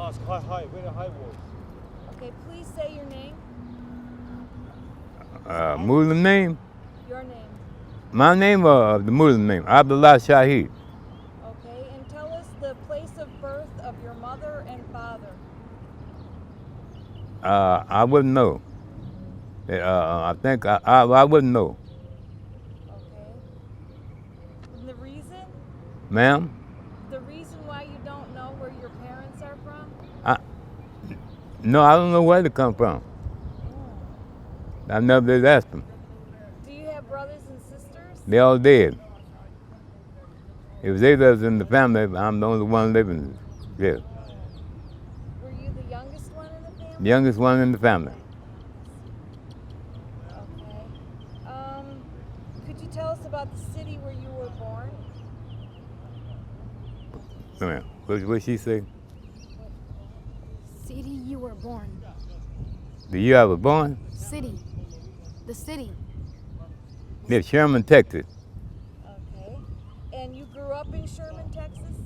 ask hi, where the hi was. Okay, please say your name. Muslim name? Your name. My name or the Muslim name? Abdullah Shahed. Okay, and tell us the place of birth of your mother and father. I wouldn't know. I think I wouldn't know. Okay. And the reason? Ma'am? The reason why you don't know where your parents are from? No, I don't know where they come from. I never did ask them. Do you have brothers and sisters? They all dead. If they was in the family, I'm the only one living. Yeah. Were you the youngest one in the family? The youngest one in the family. Okay. Could you tell us about the city where you were born? What she say? City you were born. The year I was born? City. The city. Yeah, Sherman, Texas. Okay. And you grew up in Sherman, Texas?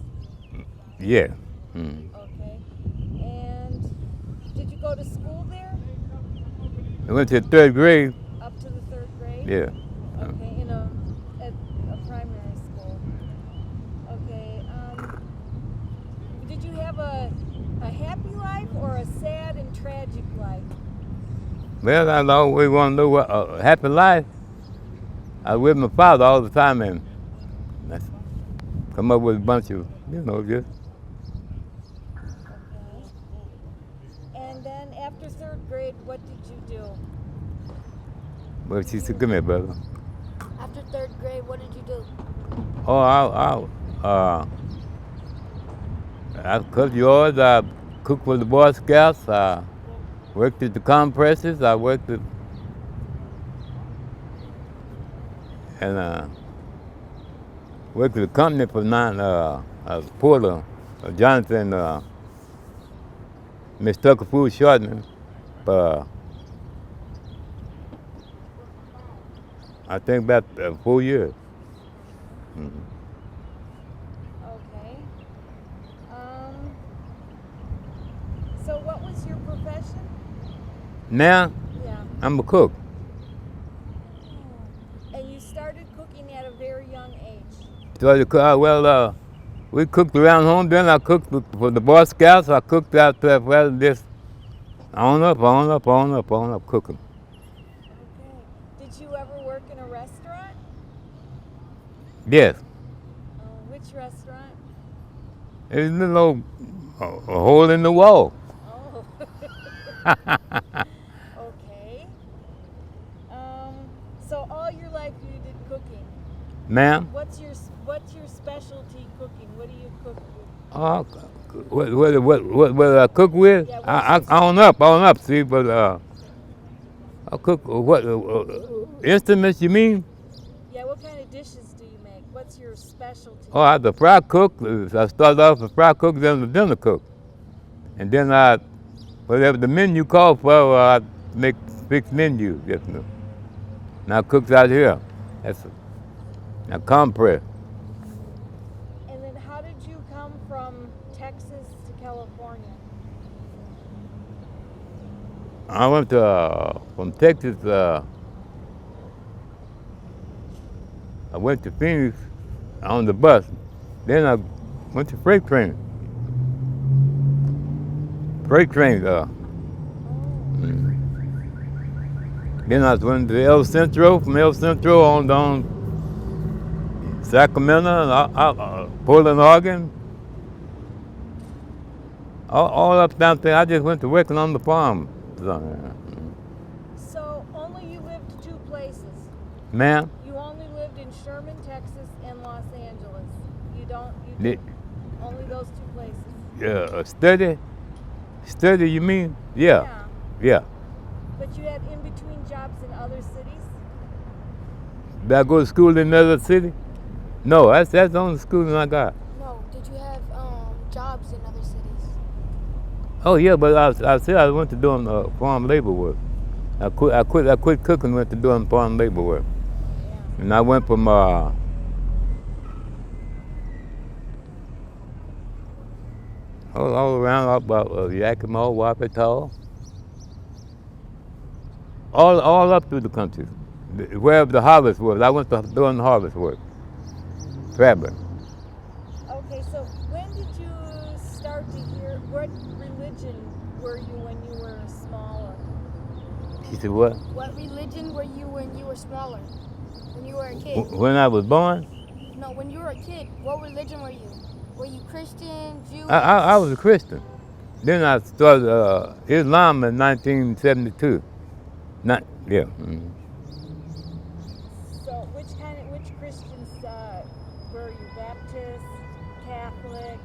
Yeah. Okay. And did you go to school there? I went to the 3rd grade. Up to the 3rd grade? Yeah. Okay, at a primary school. Okay. Did you have a happy life or a sad and tragic life? Well, I always want to know what a happy life. I was with my father all the time and that's come up with a bunch of, just. Okay. And then after 3rd grade, what did you do? Well, she said, come here, brother. After 3rd grade, what did you do? Oh, I cut yards, I cooked for the Boy Scouts, I worked at the compresses, I worked at, and worked at the company for I was a porter, Jonathan, Miss Tucker Food Shortening, I think about 4 years. Mm-hmm. Okay. So what was your profession? Now, Yeah. I'm a cook. And you started cooking at a very young age. So we cooked around home, then I cooked for the Boy Scouts, I cooked out there, well, this on up cooking. Okay. Did you ever work in a restaurant? Yes. Which restaurant? There's a little a hole in the wall. Oh. Okay. So all your life you did cooking. Ma'am? What's your specialty cooking? What do you cook? What I cook with? Yeah, I on up, see, but I cook, what, instruments you mean? Yeah, what kind of dishes do you make? What's your specialty? Oh, I was a fry cook. I started off as a fry cook, then a dinner cook. And then whatever the menu called for, I make fixed menus, yes, no. Now cooks out here. That's now compress. And then how did you come from Texas to California? I went from Texas, I went to Phoenix on the bus. Then I went to freight train. Then I went to El Centro, from El Centro on down Sacramento, Portland, Oregon. All up down there, I just went to working on the farm. So only you lived 2 places. Ma'am? You only lived in Sherman, Texas, and Los Angeles. You only those 2 places. Study, you mean? Yeah. But you had in between jobs in other cities? Did I go to school in another city? No, that's the only schooling I got. No, did you have jobs in other cities? Oh yeah, but I said I went to doing farm labor work. I quit cooking, went to doing farm labor work. Yeah. And I went from all around about Yakima, Wapita, all up through the country. Wherever the harvest was, I went to doing the harvest work, traveling. Okay, so when did you start to hear, what religion were you when you were smaller? She said, what? What religion were you when you were smaller? When you were a kid? When I was born, No, when you were a kid, what religion were you? Were you Christian, Jewish? I was a Christian. Then I started Islam in 1972. Yeah. Mm. So which Christians were you? Baptist, Catholic?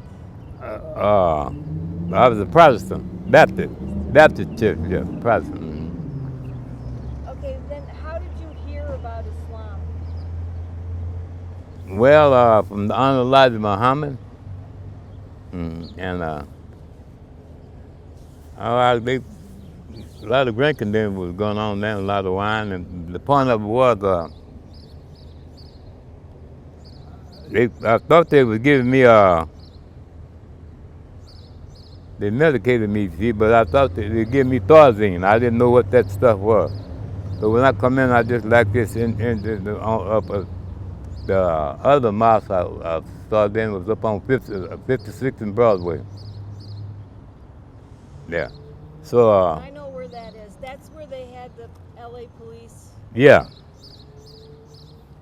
I was a Protestant, Baptist church, yeah, Protestant. Mm. Okay, then how did you hear about Islam? Well, from the Honorable Elijah Muhammad, and a lot of drinking then was going on then, a lot of wine, and the point of it was, I thought they was giving me, they medicated me, see, but I thought they gave me Thorazine. I didn't know what that stuff was. So when I come in, I just like this the other mosque I started in was up on 56th and Broadway. Yeah. So, I know where that is. That's where they had the LA police. yeah.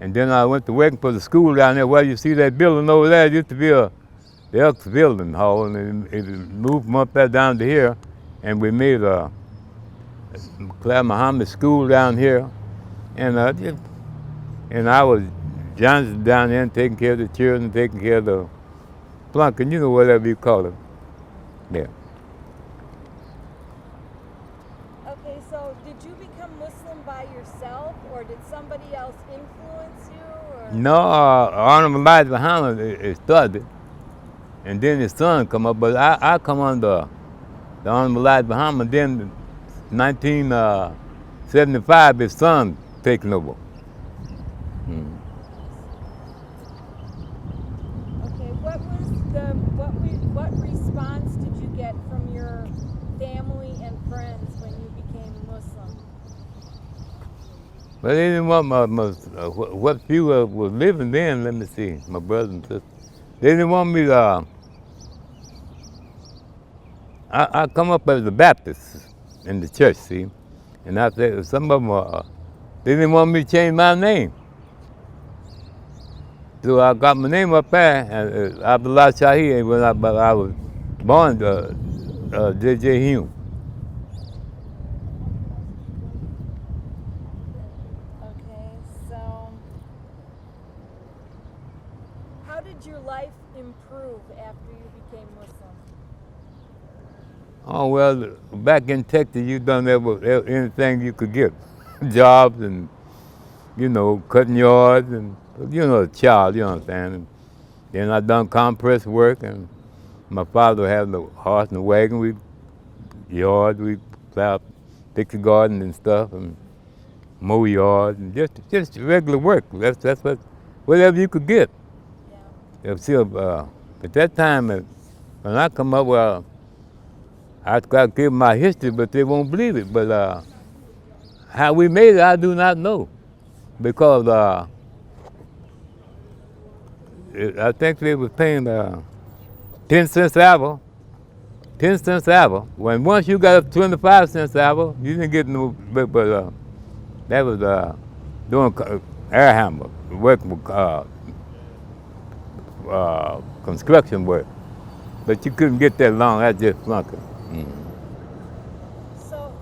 And then I went to working for the school down there. Well, you see that building over there, it used to be the Elks Building Hall, and it moved from up there down to here, and we made a Claire Muhammad School down here, and I was Johnson down there taking care of the children, taking care of the flunking, you know, whatever you call it. Yeah. Okay, so did you become Muslim by yourself, or did somebody else influence you? Or? No, Honorable Elijah Muhammad it started, and then his son come up, but I come under the Honorable Elijah Muhammad. Then 1975, his son taking over. Okay, what response did you get from your family and friends when you became Muslim? But they didn't want what few was living then, let me see, my brothers and sisters. They didn't want me to, I come up as a Baptist in the church, see? And I said, some of them, they didn't want me to change my name. So I got my name up there, Abdullah Shahed, but I was born J.J. Hume. Okay, so how did your life improve after you became Muslim? Oh, well, back in Texas, you done anything you could get. Jobs and, you know, cutting yards and, you know, a child, you understand. And then I done compress work, and my father had the horse and the wagon. We plow, fix the garden and stuff, and mow yards, and just regular work. That's whatever you could get. Yeah. See, at that time, when I come up, well, I try to give my history, but they won't believe it. But how we made it, I do not know, because I think they was paying 10 cents an hour. 10 cents an hour. When once you got up 25 cents an hour, you didn't get no. But that was doing air hammer, working with construction work. But you couldn't get that long. That's just flunking. So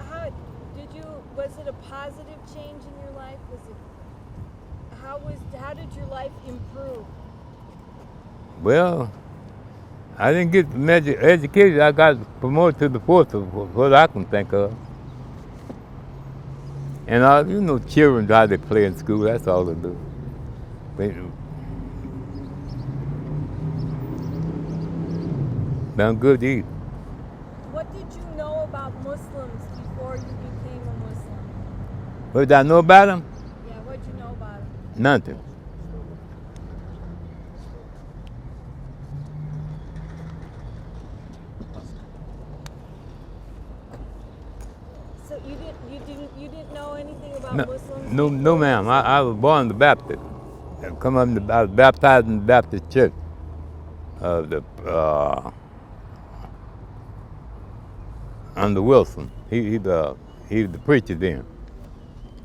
how did you? Was it a positive change in your life? How did your life improve? Well, I didn't get educated. I got promoted to the fourth, of what I can think of. And you know, children how they play in school. That's all they do. Done good to eat. What did you know about Muslims before you became a Muslim? What did I know about them? Yeah, what did you know about them? Nothing. You didn't know anything about No, Muslims? no, ma'am. I was born the Baptist. I was baptized in the Baptist church. Under Wilson. He was the preacher then.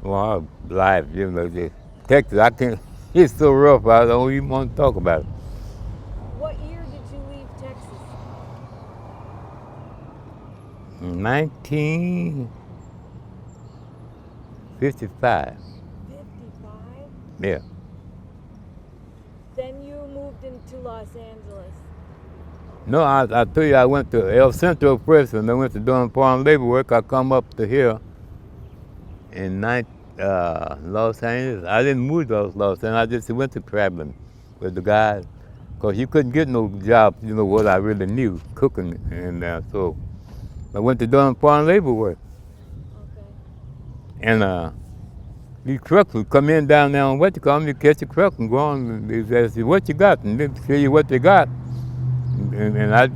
Well, our life, Texas, I can't. It's so rough. I don't even want to talk about it. What year did you leave Texas? 1955. 55? Yeah. Then you moved into Los Angeles. No, I tell you, I went to El Centro first, and I went to doing farm labor work. I come up to here in Los Angeles. I didn't move to Los Angeles. I just went to traveling with the guys, because you couldn't get no job, what I really knew, cooking, and so I went to doing farm labor work. Okay. And these trucks would come in down there on you catch a truck and go on, and they say, what you got? And they tell you what they got. And I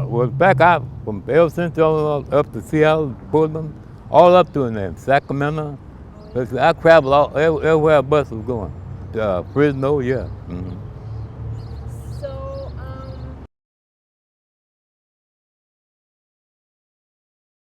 was back out from El Centro up to Seattle, Portland, all up to there, Sacramento. I traveled everywhere a bus was going. Fresno, yeah. Mm-hmm.